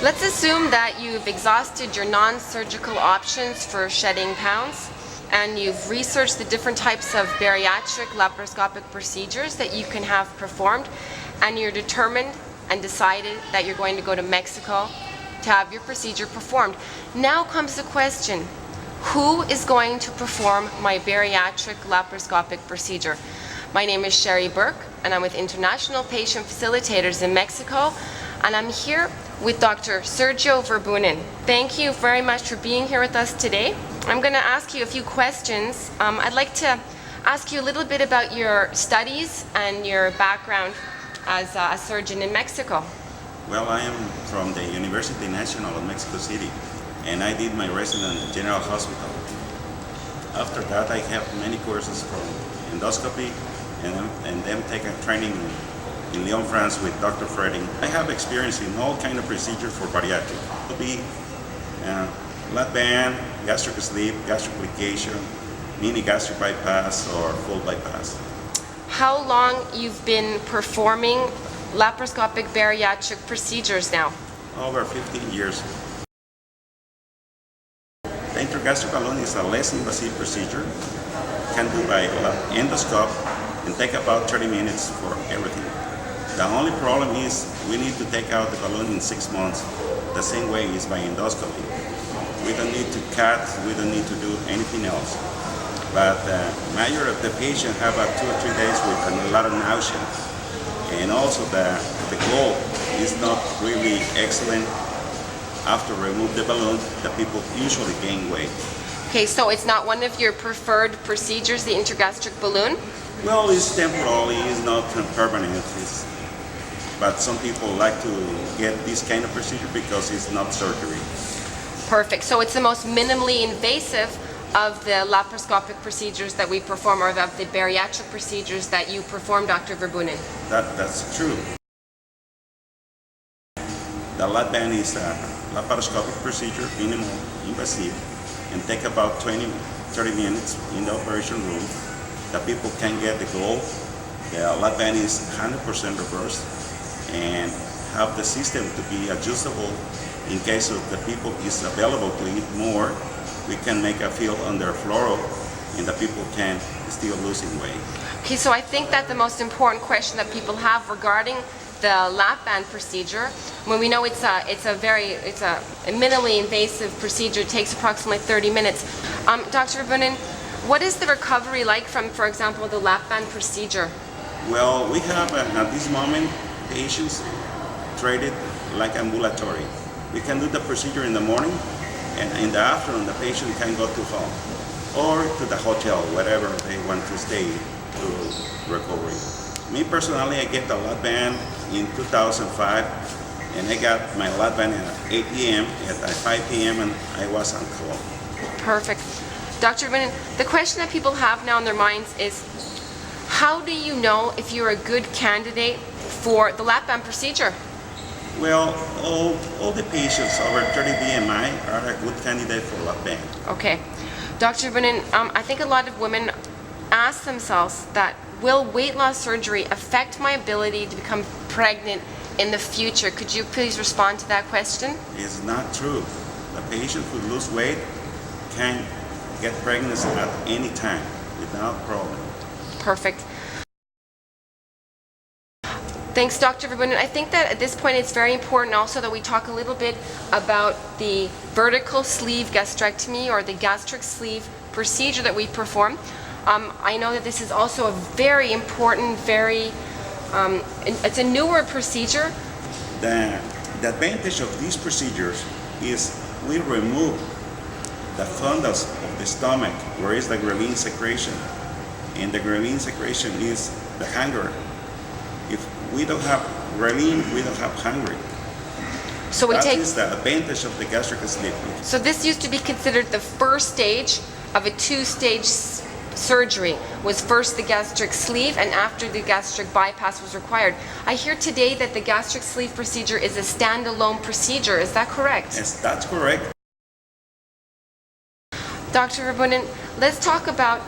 Let's assume that you've exhausted your non-surgical options for shedding pounds, and you've researched the different types of bariatric laparoscopic procedures that you can have performed, and you're determined and decided that you're going to go to Mexico to have your procedure performed. Now comes the question, who is going to perform my bariatric laparoscopic procedure? My name is Sheri Burke, and I'm with International Patient Facilitators in Mexico, and I'm here with Dr. Sergio Verbunen. Thank you very much for being here with us today. I'm going to ask you a few questions. I'd like to ask you a little bit about your studies and your background as a surgeon in Mexico. Well, I am from the University National of Mexico City, and I did my residence in General Hospital. After that, I have many courses from endoscopy and then take a training in Lyon, France with Dr. Freddy. I have experience in all kind of procedures for bariatric. It will be lap band, gastric sleeve, gastric application, mini gastric bypass, or full bypass. How long you've been performing laparoscopic bariatric procedures now? Over 15 years. The intragastric balloon is a less invasive procedure, can do by endoscope and take about 30 minutes for everything. The only problem is we need to take out the balloon in 6 months, the same way is by endoscopy. We don't need to cut, we don't need to do anything else. But majority of the patients have 2 or 3 days with a lot of nausea. And also the glow is not really excellent. After remove the balloon, the people usually gain weight. Okay, so it's not one of your preferred procedures, the intragastric balloon? Well, it's temporary, it's not permanent. But some people like to get this kind of procedure because it's not surgery. Perfect. So it's the most minimally invasive of the laparoscopic procedures that we perform, or of the bariatric procedures that you perform, Dr. Verbunen. That's true. The lap band is a laparoscopic procedure, minimal invasive, and take about 20-30 minutes in the operation room. The people can get the glow. The lap band is 100% reversed and have the system to be adjustable in case of the people is available to eat more. We can make a fill on their fluoro and the people can still losing weight. Okay, so I think that the most important question that people have regarding the lap band procedure, when we know it's a minimally invasive procedure, it takes approximately 30 minutes. Dr. Verbunen, what is the recovery like from, for example, the lap band procedure? Well, we have at this moment patients treated like ambulatory. We can do the procedure in the morning, and in the afternoon the patient can go to home or to the hotel, wherever they want to stay to recovery. Me personally, I get the lap band in 2005, and I got my lap band at 8 p.m. At 5 p.m. and I was on call. Perfect. Dr. Verbunen, the question that people have now in their minds is, how do you know if you're a good candidate for the lap band procedure? Well, all the patients over 30 BMI are a good candidate for lap band. Okay. Dr. Verbunen, I think a lot of women ask themselves that, will weight loss surgery affect my ability to become pregnant in the future? Could you please respond to that question? It's not true. The patient who lose weight can get pregnant at any time without problem. Perfect. Thanks, Dr. Verbunen. I think that at this point it's very important also that we talk a little bit about the vertical sleeve gastrectomy, or the gastric sleeve procedure that we perform. I know that this is also a very important, it's a newer procedure. The advantage of these procedures is we remove the fundus of the stomach, where is the ghrelin secretion. And the ghrelin secretion is the hunger. If we don't have ghrelin, we don't have hunger. So that is the advantage of the gastric sleeve. So this used to be considered the first stage of a 2-stage surgery, was first the gastric sleeve, and after the gastric bypass was required. I hear today that the gastric sleeve procedure is a standalone procedure. Is that correct? Yes, that's correct. Dr. Verbunen, let's talk about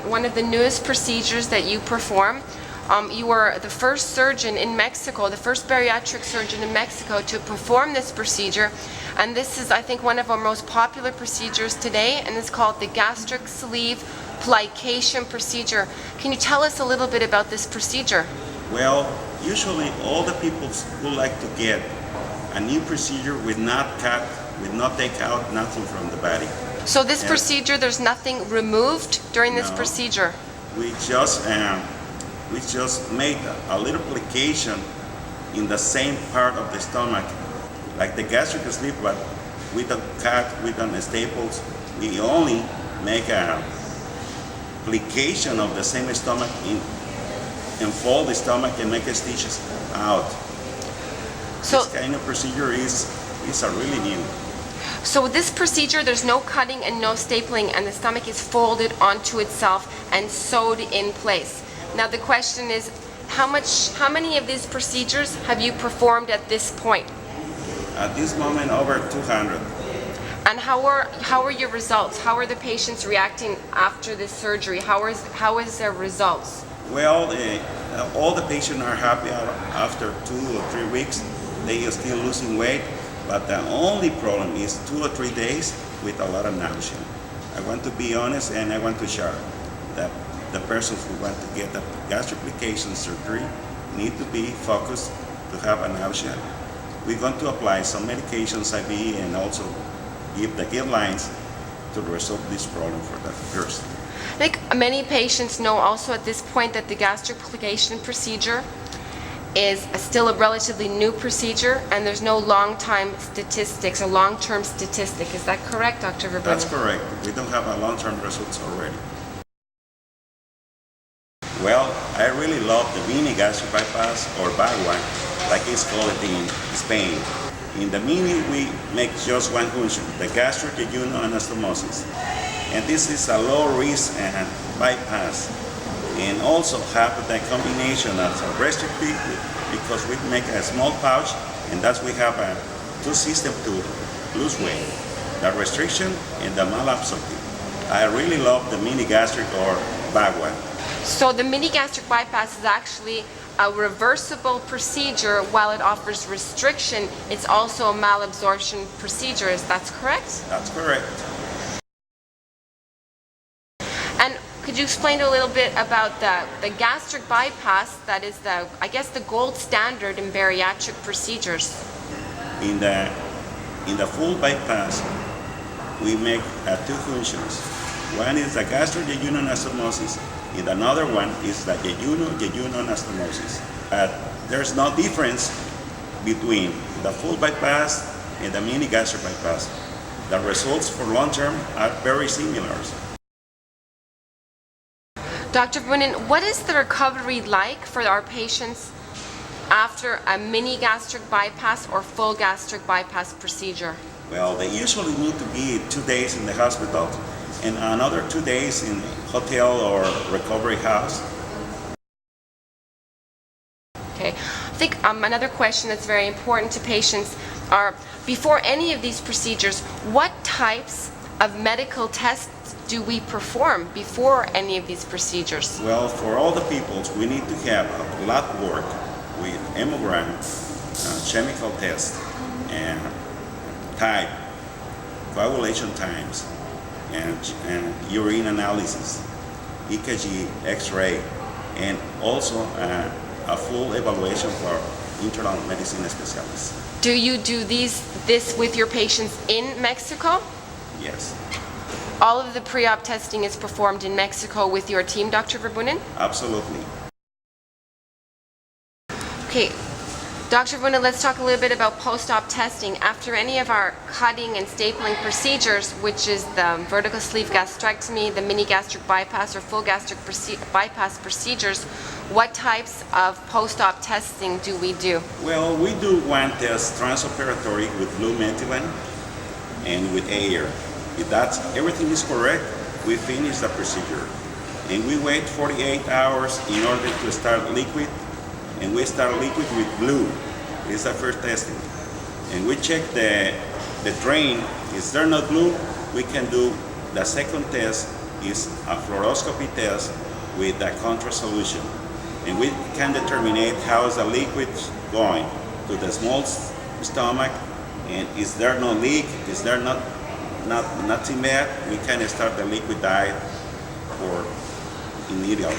one of the newest procedures that you perform, You were the first surgeon in Mexico, the first bariatric surgeon in Mexico to perform this procedure. And this is, I think, one of our most popular procedures today, and it's called the gastric sleeve plication procedure. Can you tell us a little bit about this procedure? Well, usually all the people would like to get a new procedure with not cut, with not take out nothing from the body. So this Yes. procedure, there's nothing removed during this No. procedure? We just made a little application in the same part of the stomach, like the gastric sleeve, but we don't cut, we don't staples. We only make a application of the same stomach and fold the stomach and make stitches out. So, This kind of procedure is a really new. so this procedure, there's no cutting and no stapling, and the stomach is folded onto itself and sewed in place. Now the question is, how many of these procedures have you performed at this point? At this moment, over 200. And how are your results? How are the patients reacting after this surgery? How is their results? Well, all the patients are happy after 2 or 3 weeks. They are still losing weight, but the only problem is 2 or 3 days with a lot of nausea. I want to be honest, and I want to share that the persons who want to get the gastric application surgery need to be focused to have a nausea. We're going to apply some medications IV and also give the guidelines to resolve this problem for the person. I think many patients know also at this point that the gastric application procedure is still a relatively new procedure, and there's no long-term statistics or long-term statistic. Is that correct, Dr. Verbunen? That's correct. We don't have a long-term results already. Well, I really love the mini gastric bypass, or bagua, like it's called in Spain. In the mini, we make just one function, the gastric anastomosis. And this is a low-risk bypass. And also have the combination of a restrictive, because we make a small pouch, and thus we have a two system to lose weight, the restriction and the malabsorptive. I really love the mini gastric or bagua. So the mini gastric bypass is actually a reversible procedure. While it offers restriction, it's also a malabsorption procedure. Is that correct? That's correct. And could you explain a little bit about the gastric bypass that is I guess the gold standard in bariatric procedures? In the full bypass, we make two functions. One is the gastric anastomosis, and another one is the anastomosis. There's no difference between the full bypass and the mini gastric bypass. The results for long term are very similar. Dr. Verbunen, what is the recovery like for our patients after a mini gastric bypass or full gastric bypass procedure? Well, they usually need to be 2 days in the hospital and another 2 days in hotel or recovery house. Okay. I think another question that's very important to patients are, before any of these procedures, what types of medical tests do we perform before any of these procedures? Well, for all the people, we need to have a lab work with hemogram, chemical test, and type, coagulation times, and urine analysis, EKG, X-ray, and also a full evaluation for internal medicine specialists. Do you do this with your patients in Mexico? Yes, All of the pre-op testing is performed in Mexico with your team, Dr. Verbunen? absolutely. Okay, Dr. Verbunen, let's talk a little bit about post-op testing. After any of our cutting and stapling procedures, which is the vertical sleeve gastrectomy, the mini gastric bypass, or full gastric bypass procedures, what types of post-op testing do we do? Well, we do one test transoperatory with blue methylene and with air. If everything is correct, we finish the procedure. And we wait 48 hours in order to start liquid, and we start liquid with blue. It's the first testing. And we check the drain. If they're not blue, we can do the second test, is a fluoroscopy test with a contrast solution. and we can determine how is the liquid going to the small stomach, and is there no leak, is there nothing bad, we can start the liquid diet for immediately.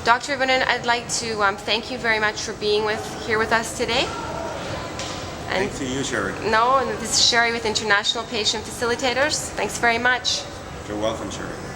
Dr. Vernon, I'd like to thank you very much for being here with us today. And Thanks to you, Sheri. no, and this is Sheri with International Patient Facilitators. Thanks very much. You're welcome, Sheri.